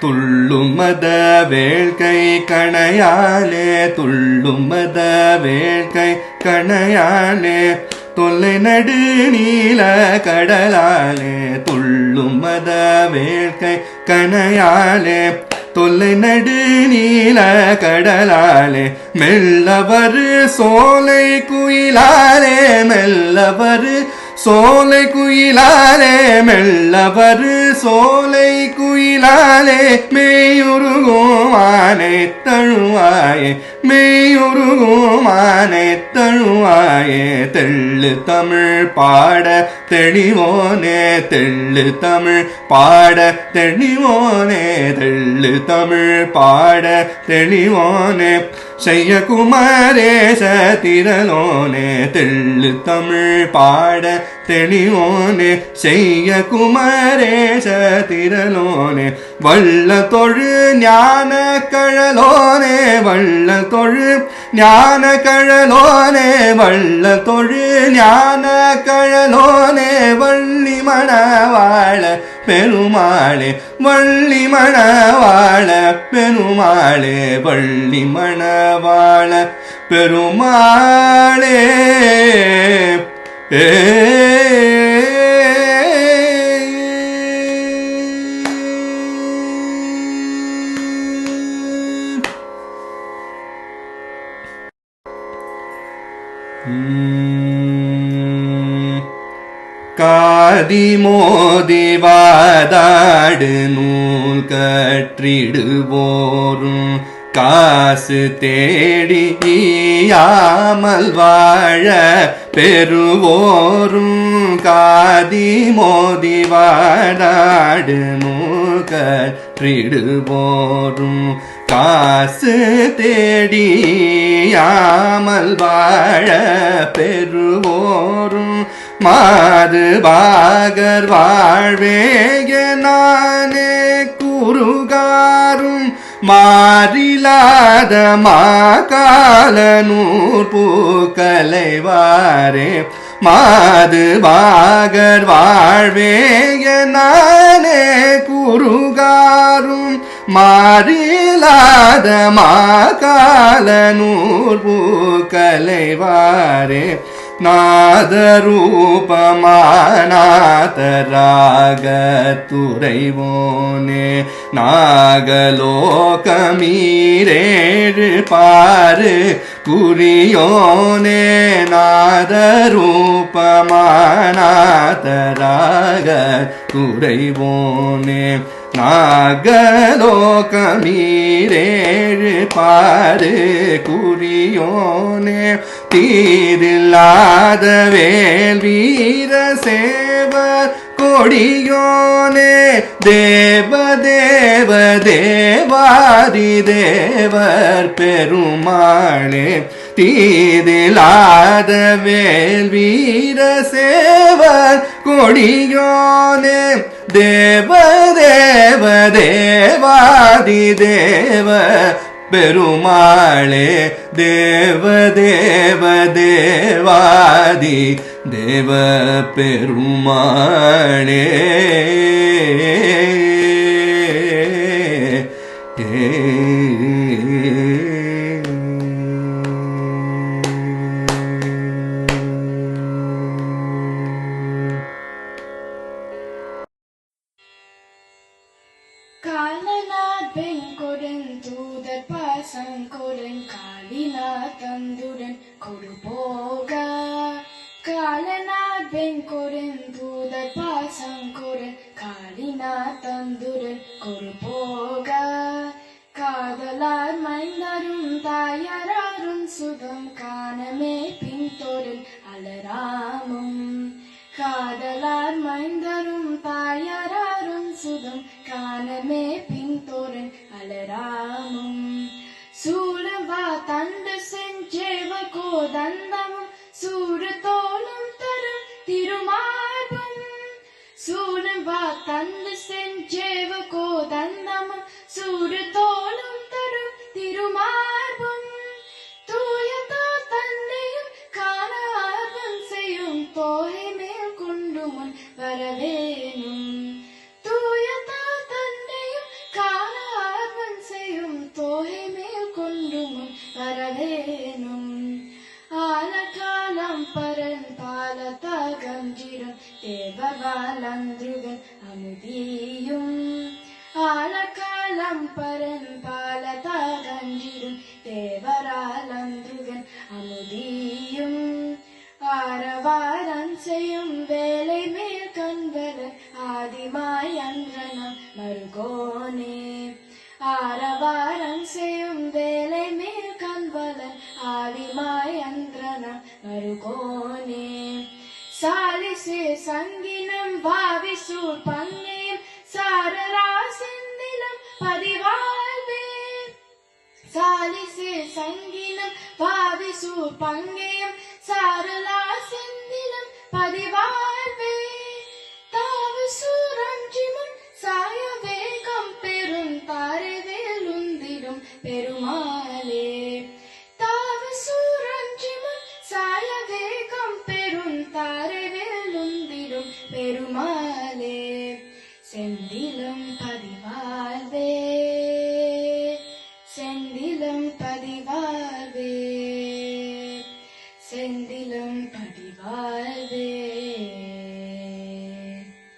துள்ளும் மத வேள்கை கணையாலே துள்ளும் மத வேள்கை கணையாலே தொல்லை நடு நீல கடலாலே துள்ளும் மத வேள்கை கணையாலே தொல்லை நடு நீல கடலாலே மெல்லவரு சோலை குயிலாலே மெல்லவரு சோலை குயிலாலே மெல்லவரு சோலை குயிலாலே மெய்யுருகும் ஆனை தழுவாயே மெய்யுருகும் ஆனை தழுவாயே தெள்ளு தமிழ் பாட தெளிவோனே தெள்ளு தமிழ் பாட தெளிவோனே தெள்ளு தமிழ் பாட தெளிவோனே செய்ய குமரேச திரளோனே தெள்ளு தமிழ் பாட தெளிவோனே செய்ய குமரேச திரளோனே வள்ள தொழு ஞான கழலோனே வள்ள தொழு ஞான கழலோனே வள்ள தொழு ஞான கழலோனே வள்ளி மணவாழ பெருமாளே வள்ளி மணவாழ பெருமாளே வள்ளி மணவாழ பெருமாளே ஏ காதி மோதி வாதாடு நூல் கற்றிடுவோரும் காசு தேடி ஈயாமல் வாழ பெறுவோரும் காதி மோதி வாதாடு நூல் கற்றிடுவோரும் காசு தேடியாமல் வாழ பெறுவோரும் மாது பாகர் வாழ்வேய நானே குருகாரும் மாறிலாத மாகாலனூர் பூக்கலைவாரே மாது பாகர் வாழ்வேய நானே குருகாரும் மாறிலாத மாகாலனூர் பூக்கலைவாரே நாதரூபமானாதராக துறைவோனே நாகலோகமீரேழு பாரு குறியோனே நாதரூபமானாதராக துறைவோனே நாகலோகமீரேழு பாரு குறியோனே தீரில்லாத வேல் வீர சேவர் கொடியோனே தேவ தேவ தேவாதி தேவர் பெருமாளே தீதிலாத வேல் வீர சேவர் கொடியோனே தேவ தேவ தேவாதி தேவ பெருமாளே தேவ தேவ தேவாதி தேவ பெருமாளே காலநாத் வெங்கொடன் தூதர் பாசங்கொடன் காளிநாத் தந்துடன் கொடு போக காலநாத் வெங்கொடன் தூதர் பாசங்கொடன் காளிநாத் தந்துடன் கொடு போக காதலார் மைந்தரும் தாயாரும் சுகம் காணமே பின்தொடர் அலராமும் காதலார் மைந்தரும் தாயாரும் சுகம் காணமே பின்தொடர் அலராமும் சூழவா தண்டு செஞ்சேவ கோதந்தமும் சூடு தோளும் தரும் திருமார்பும் சூழவா தண்டு செஞ்சேவ கோதந்தமும் சூடு தோளும் தரும் திருமார்பும் வேணும் ஆலகாலம் பரன் பாலத்தகன்றிடும் தேவவாலந்துகன் அமுதியும் ஆலகாலம் பரன் பாலத்தகன்றிடும் தேவராலந்துகன் அமுதியும் ஆரவாரம் செய்யும் வேலை மேல் கண்வலன் ஆதிமாய் அன்றனம் மருகோனே ஆரவாரம் செய்யும் வேலை மேல் கண்வலன் ஆதிமாய் அன்றனம் மருகோனே சாலிசே சங்கினம் பாவிசூர் பங்கேம் சாரரா செந்திலம் பதிவாழ்வே சாலிசே சங்கினம் பாவிசூர் பங்கேயம் சாரலா செந்திலம் பதிவாழ்வே தாவு சூரஞ்சிமுன்